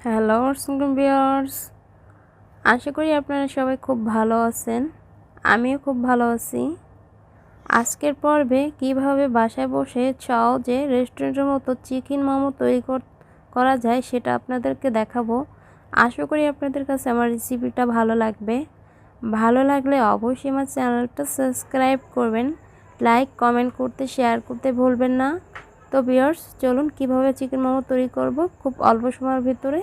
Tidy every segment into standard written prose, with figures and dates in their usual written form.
Hello viewers, আশা করি আপনারা সবাই খুব ভালো আছেন। আমিও খুব ভালো আছি। আজকের পর্বে কিভাবে বাসায় বসে সহজে রেস্টুরেন্টের মতো চিকেন মোমো তৈরি করা যায় সেটা আপনাদেরকে দেখাবো। আশা করি আপনাদের কাছে আমার রেসিপিটা ভালো লাগবে। ভালো লাগলে অবশ্যই আমার চ্যানেলটা সাবস্ক্রাইব করবেন, লাইক কমেন্ট করতে শেয়ার করতে ভুলবেন না। তো ভিউয়ার্স, চলুন কিভাবে চিকেন মোমো তৈরি করব খুব অল্প সময়ের ভিতরে।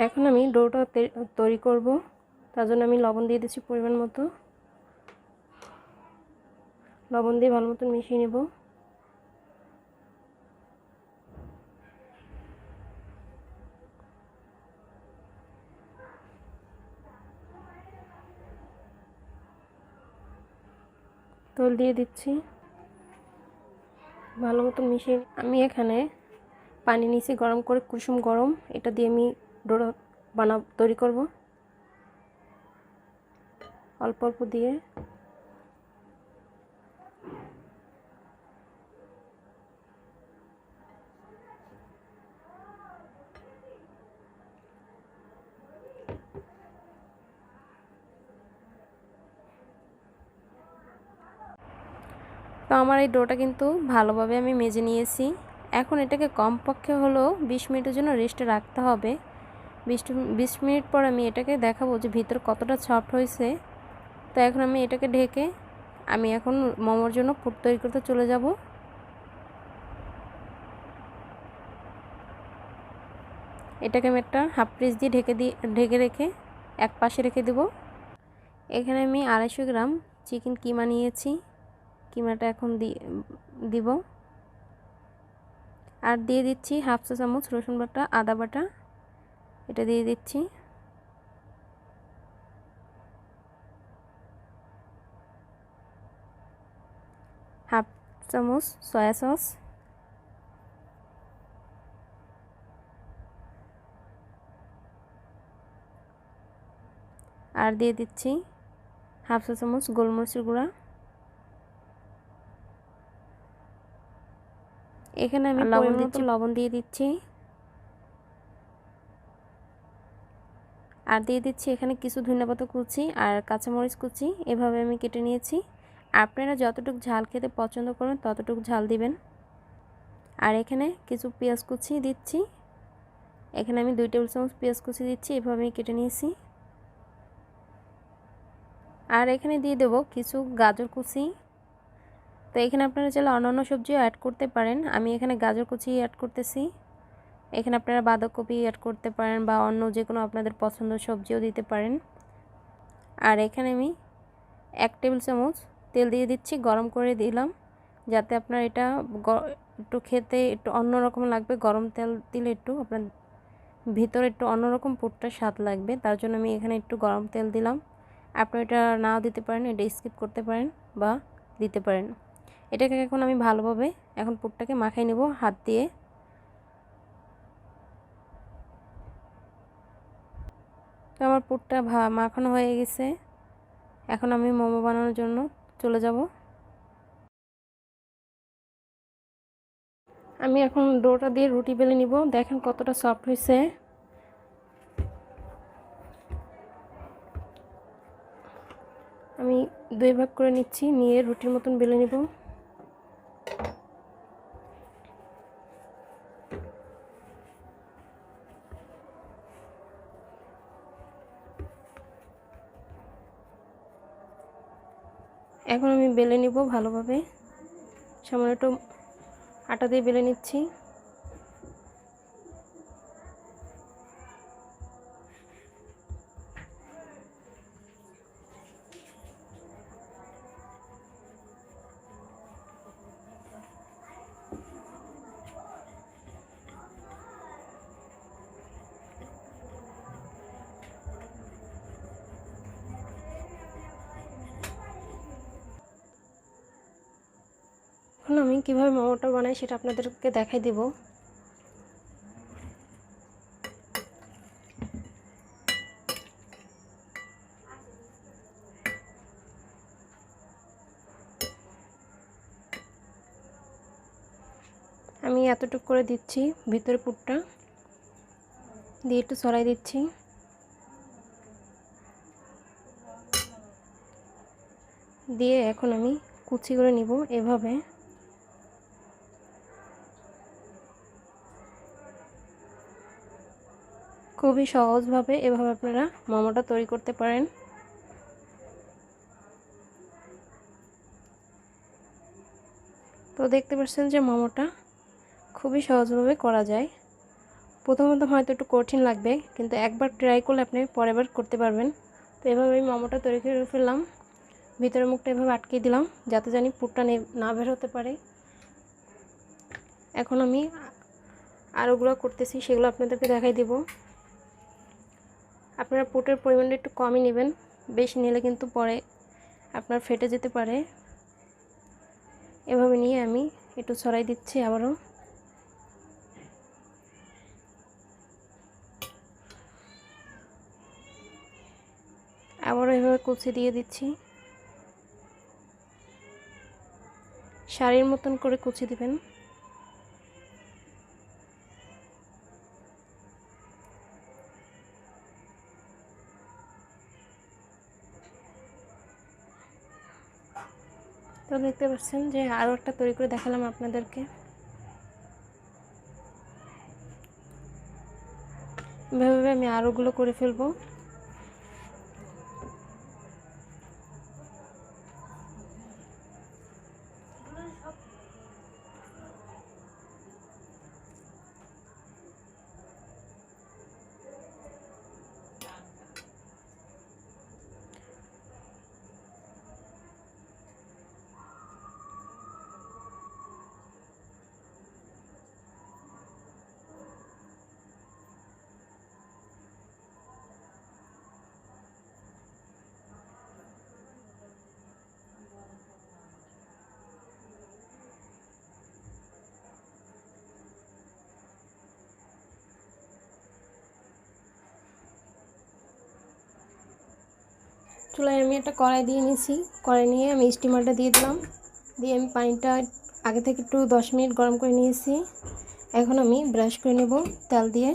এখন আমি ডোটা তৈরি করব। তার জন্য আমি লবণ দিয়ে দিচ্ছি পরিমাণ মতো। লবণ দিয়ে ভালো মতন মিশিয়ে নেব। তেল দিয়ে দিচ্ছি, ভালো মতন মিশিয়ে আমি এখানে পানি নিয়েছি গরম করে, কুসুম গরম। এটা দিয়ে আমি ডোটা তৈরি করব অল্প অল্প দিয়ে। তো আমার এই ডোটা কিন্তু ভালোভাবে আমি মেজে নিয়েছি। এখন এটাকে কমপক্ষে হলো 20 মিনিটের জন্য রেস্টে রাখতে হবে। 20 মিনিট পর আমি এটাকে দেখাবো যে ভিতর কতটা সফট হয়েছে। তো এখন আমি এটাকে ঢেকে আমি এখন মোমোর জন্য পুর তৈরি করতে চলে যাব। এটাকে আমি একটা হাফ প্লেট দিয়ে ঢেকে রেখে এক পাশে রেখে দেব। এখানে আমি 250 গ্রাম চিকেন কিমা নিয়েছি। কিমাটা এখন দিব আর দিয়ে দিচ্ছি হাফ চা চামচ রসুন বাটা, আদা বাটা। এটা দিয়ে দিচ্ছি। হাফ চামচ সয়া সস, আর দিয়ে দিচ্ছি হাফ চা চামচ গোলমরিচের গুঁড়া। এখানে আমি লবণ দিয়ে দিচ্ছি, আর দিয়ে দিচ্ছি এখানে কিছু ধনেপাতা কুচি আর কাঁচামরিচ কুচি। এভাবে আমি কেটে নিয়েছি। আপনারা যতটুকু ঝাল খেতে পছন্দ করেন ততটুকু ঝাল দিবেন। আর এখানে কিছু পেঁয়াজ কুচি দিচ্ছি। এখানে আমি 2 টেবিল চামচ পেঁয়াজ কুচি দিচ্ছি। এভাবে আমি কেটে নিয়েছি। আর এখানে দিয়ে দেব কিছু গাজর কুচি। তো এখানে আপনারা চাইলে অন্যান্য সবজিও অ্যাড করতে পারেন। আমি এখানে গাজর কুচি অ্যাড করতেছি। এখানে আপনারা বাঁধাকপি অ্যাড করতে পারেন বা অন্য যে কোনো আপনাদের পছন্দের সবজিও দিতে পারেন। আর এখানে আমি 1 টেবিল চামচ তেল দিয়ে দিচ্ছি, গরম করে দিলাম যাতে আপনার এটা একটু খেতে একটু অন্যরকম লাগবে। গরম তেল দিলে একটু আপনার ভিতরে একটু অন্যরকম পুরটা স্বাদ লাগবে। তার জন্য আমি এখানে একটু গরম তেল দিলাম। আপনারা এটা নাও দিতে পারেন, এটা স্কিপ করতে পারেন বা দিতে পারেন। এটাকে এখন আমি ভালোভাবে এখন পুরটাকে মাখিয়ে নেব হাত দিয়ে। তো আমার পুরটা মাখানো হয়ে গেছে। এখন আমি মোমো বানানোর জন্য চলে যাব। আমি এখন ডোটা দিয়ে রুটি বেলে নিব। দেখেন কতটা সফট হয়েছে। আমি 2 ভাগ করে নিচ্ছি, নিয়ে রুটির মতন বেলে নিব। এখন আমি বেলে নিব ভালোভাবে। সামান্য একটু আটা দিয়ে বেলে নিচ্ছি। এখন আমি কিভাবে মোমোটা বানাই সেটা আপনাদেরকে দেখাই দেব। আমি এতটুকু করে দিচ্ছি ভিতরে পুরটা। দিয়ে একটু ছড়াই দিচ্ছি। দিয়ে এখন আমি কুচি করে নিব এভাবে। খুবই সহজভাবে এভাবে আপনারা মোমোটা তৈরি করতে পারেন। তো দেখতে পাচ্ছেন যে মোমোটা খুবই সহজভাবে করা যায়। প্রথমত হয়তো একটু কঠিন লাগবে, কিন্তু একবার ট্রাই করলে আপনি পরের বার করতে পারবেন। তো এভাবে আমি মোমোটা তৈরি করে ফেললাম। ভিতরের মুখটা এভাবে আটকে দিলাম যাতে জানি পুরটা না বের হতে পারে। এখন আমি আরোগুলো করতেছি, সেগুলো আপনাদেরকে দেখাই দিব। আপনারা পুটের পরিমাণটা একটু কমই নেবেন, বেশি নিলে কিন্তু পরে আপনার ফেটে যেতে পারে। এভাবে নিয়ে আমি একটু ছড়াই দিচ্ছি আবারও। এভাবে কুচি দিয়ে দিচ্ছি। শাড়ির মতন করে কুচি দিবেন। তো দেখতে পাচ্ছেন যে আরও একটা তৈরি করে দেখালাম আপনাদেরকে। এভাবে আমি আরোগুলো করে ফেলবো। চুলায় আমি একটা কড়াই দিয়ে নিয়েছি। কড়াই নিয়ে আমি স্টিমারটা দিয়ে দিলাম। দিয়ে আমি পানিটা আগে থেকে একটু 10 মিনিট গরম করে নিয়েছি। এখন আমি ব্রাশ করে নেব তেল দিয়ে।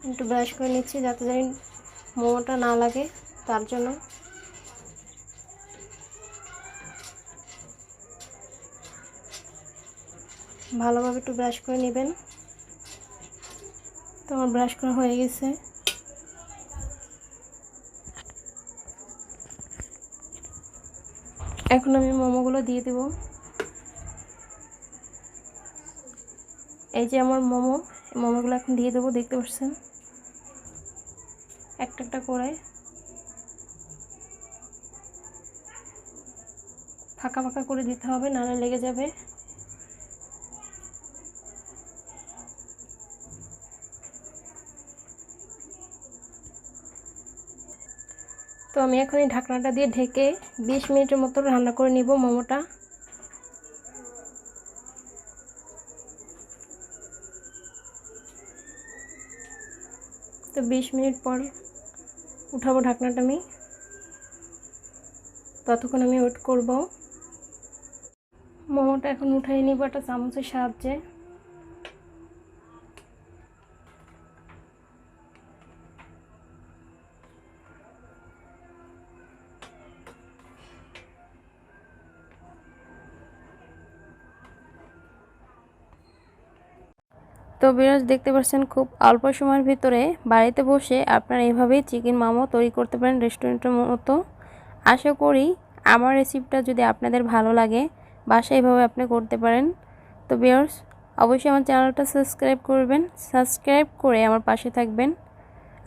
একটু ব্রাশ করে নিচ্ছি যাতে জানি মোমোটা না লাগে, তার জন্য। ভালোভাবে একটু ব্রাশ করে নেবেন। তো আমার ব্রাশ করা হয়ে গেছে। এখন আমি মোমোগুলো দিয়ে দেব। এই যে আমার মোমোগুলো এখন দিয়ে দেবো। দেখতে পাচ্ছেন একটা একটা করে ফাঁকা ফাঁকা করে দিতে হবে, নাহলে লেগে যাবে। তো আমি এখন এই ঢাকনাটা দিয়ে ঢেকে 20 মিনিটের মতো রান্না করে নিব মোমোটা। তো 20 মিনিট পর উঠাবো ঢাকনাটা আমি। ততক্ষণ আমি ওয়েট করব। মোমোটা এখন উঠাই নিব একটা চামচের সাহায্যে। তো ভিউয়ার্স দেখতে পাচ্ছেন খুব অল্প সময়ের ভিতরে বাড়িতে বসে আপনারা এইভাবেই চিকেন মোমো তৈরি করতে পারেন রেস্টুরেন্টের মতো। আশা করি আমার রেসিপিটা যদি আপনাদের ভালো লাগে, বাসায় এইভাবে আপনি করতে পারেন। তো ভিউয়ার্স অবশ্যই আমার চ্যানেলটা সাবস্ক্রাইব করবেন, সাবস্ক্রাইব করে আমার পাশে থাকবেন।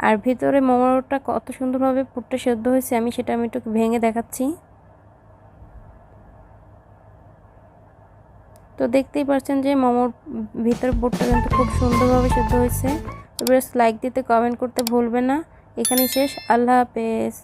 আর ভিতরে মোমোটা কত সুন্দরভাবে পুরটা সেদ্ধ হয়েছে আমি একটু ভেঙে দেখাচ্ছি। তো দেখতেই পাচ্ছেন যে মোমোর ভিতরে পুরটা কিন্তু খুব সুন্দরভাবে সেদ্ধ হয়েছে। তো ভিউয়ার্স লাইক দিতে, কমেন্ট করতে ভুলবেন না। এখানেই শেষ। আল্লাহ হাফেজ।